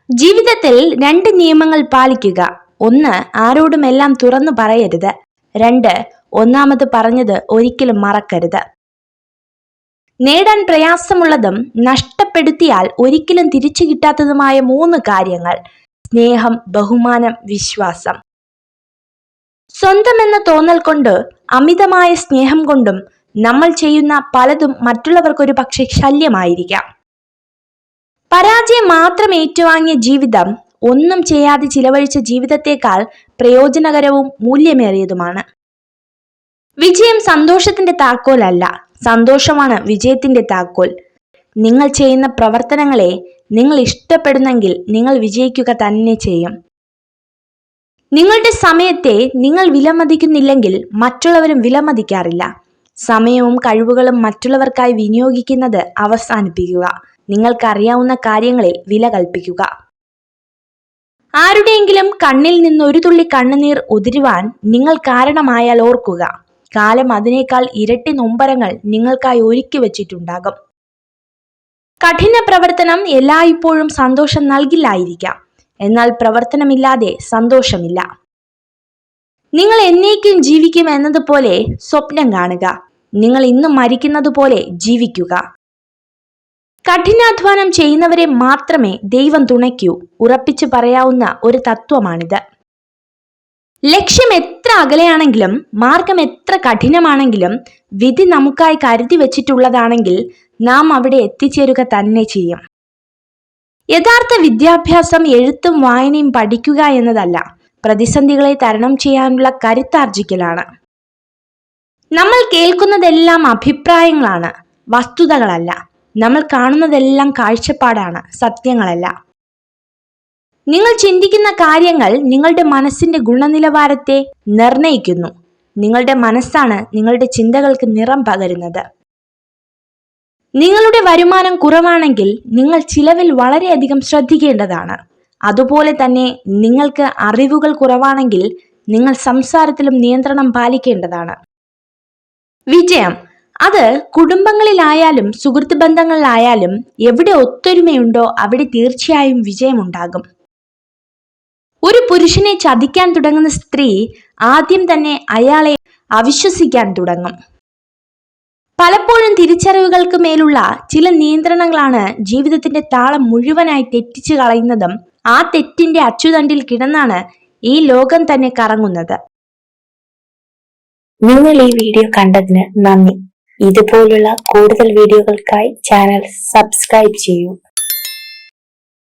ജീവിതത്തിൽ രണ്ട് നിയമങ്ങൾ പാലിക്കുക. ഒന്ന്, ആരോടും എല്ലാം തുറന്നു പറയരുത്. രണ്ട്, ഒന്നാമത് പറഞ്ഞത് ഒരിക്കലും മറക്കരുത്. നേടാൻ പ്രയാസമുള്ളതും നഷ്ടപ്പെടുത്തിയാൽ ഒരിക്കലും തിരിച്ചു കിട്ടാത്തതുമായ 3 കാര്യങ്ങൾ: സ്നേഹം, ബഹുമാനം, വിശ്വാസം. സ്വന്തം എന്ന തോന്നൽ കൊണ്ട്, അമിതമായ സ്നേഹം കൊണ്ടും നമ്മൾ ചെയ്യുന്ന പലതും മറ്റുള്ളവർക്കൊരു പക്ഷെ ശല്യമായിരിക്കാം. പരാജയം മാത്രം ഏറ്റുവാങ്ങിയ ജീവിതം ഒന്നും ചെയ്യാതെ ചിലവഴിച്ച ജീവിതത്തെക്കാൾ പ്രയോജനകരവും മൂല്യമേറിയതുമാണ്. വിജയം സന്തോഷത്തിന്റെ താക്കോലല്ല, സന്തോഷമാണ് വിജയത്തിന്റെ താക്കോൽ. നിങ്ങൾ ചെയ്യുന്ന പ്രവർത്തനങ്ങളെ നിങ്ങൾ ഇഷ്ടപ്പെടുന്നെങ്കിൽ നിങ്ങൾ വിജയിക്കുക തന്നെ ചെയ്യും. നിങ്ങളുടെ സമയത്തെ നിങ്ങൾ വിലമതിക്കുന്നില്ലെങ്കിൽ മറ്റുള്ളവരും വിലമതിക്കാറില്ല. സമയവും കഴിവുകളും മറ്റുള്ളവർക്കായി വിനിയോഗിക്കുന്നത് അവസാനിപ്പിക്കുക. നിങ്ങൾക്കറിയാവുന്ന കാര്യങ്ങളിൽ വില കൽപ്പിക്കുക. ആരുടെയെങ്കിലും കണ്ണിൽ നിന്ന് ഒരു തുള്ളി കണ്ണുനീർ ഉതിരുവാൻ നിങ്ങൾ കാരണമായാൽ ഓർക്കുക, കാലം അതിനേക്കാൾ ഇരട്ടി നൊമ്പരങ്ങൾ നിങ്ങൾക്കായി ഒരുക്കി വച്ചിട്ടുണ്ടാകും. കഠിന പ്രവർത്തനം എല്ലായ്പ്പോഴും സന്തോഷം നൽകില്ലായിരിക്കാം, എന്നാൽ പ്രവർത്തനമില്ലാതെ സന്തോഷമില്ല. നിങ്ങൾ എന്നേക്കും ജീവിക്കും എന്നതുപോലെ സ്വപ്നം കാണുക. നിങ്ങൾ ഇന്ന് മരിക്കുന്നത് പോലെ ജീവിക്കുക. കഠിനാധ്വാനം ചെയ്യുന്നവരെ മാത്രമേ ദൈവം തുണയ്ക്കൂ. ഉറപ്പിച്ചു പറയാവുന്ന ഒരു തത്വമാണിത്. ലക്ഷ്യം എത്ര അകലെയാണെങ്കിലും, മാർഗം എത്ര കഠിനമാണെങ്കിലും, വിധി നമുക്കായി കരുതി വെച്ചിട്ടുള്ളതാണെങ്കിൽ നാം അവിടെ എത്തിച്ചേരുക തന്നെ ചെയ്യും. യഥാർത്ഥ വിദ്യാഭ്യാസം എഴുത്തും വായനയും പഠിക്കുക എന്നതല്ല, പ്രതിസന്ധികളെ തരണം ചെയ്യാനുള്ള കരുത്താർജിക്കലാണ്. നമ്മൾ കേൾക്കുന്നതെല്ലാം അഭിപ്രായങ്ങളാണ്, വസ്തുതകളല്ല. നമ്മൾ കാണുന്നതെല്ലാം കാഴ്ചപ്പാടാണ്, സത്യങ്ങളല്ല. നിങ്ങൾ ചിന്തിക്കുന്ന കാര്യങ്ങൾ നിങ്ങളുടെ മനസ്സിന്റെ ഗുണനിലവാരത്തെ നിർണയിക്കുന്നു. നിങ്ങളുടെ മനസ്സാണ് നിങ്ങളുടെ ചിന്തകൾക്ക് നിറം പകരുന്നത്. നിങ്ങളുടെ വരുമാനം കുറവാണെങ്കിൽ നിങ്ങൾ ചിലവിൽ വളരെയധികം ശ്രദ്ധിക്കേണ്ടതാണ്. അതുപോലെ തന്നെ നിങ്ങൾക്ക് അറിവുകൾ കുറവാണെങ്കിൽ നിങ്ങൾ സംസാരത്തിലും നിയന്ത്രണം പാലിക്കേണ്ടതാണ്. വിജയം അത് കുടുംബങ്ങളിലായാലും സുഹൃത്ത് ബന്ധങ്ങളിലായാലും എവിടെ ഒത്തൊരുമയുണ്ടോ അവിടെ തീർച്ചയായും വിജയമുണ്ടാകും. ഒരു പുരുഷനെ ചതിക്കാൻ തുടങ്ങുന്ന സ്ത്രീ ആദ്യം തന്നെ അയാളെ അവിശ്വസിക്കാൻ തുടങ്ങും. പലപ്പോഴും തിരിച്ചറിവുകൾക്ക് മേലുള്ള ചില നിയന്ത്രണങ്ങളാണ് ജീവിതത്തിന്റെ താളം മുഴുവനായി തെറ്റിച്ചു കളയുന്നതും ആ തെറ്റിന്റെ അച്ചുതണ്ടിൽ കിടന്നാണ് ഈ ലോകം തന്നെ കറങ്ങുന്നത്. നിങ്ങൾ ഈ വീഡിയോ കണ്ടതിന് നന്ദി. ഇതുപോലുള്ള കൂടുതൽ വീഡിയോകൾക്കായി ചാനൽ സബ്സ്ക്രൈബ് ചെയ്യൂ.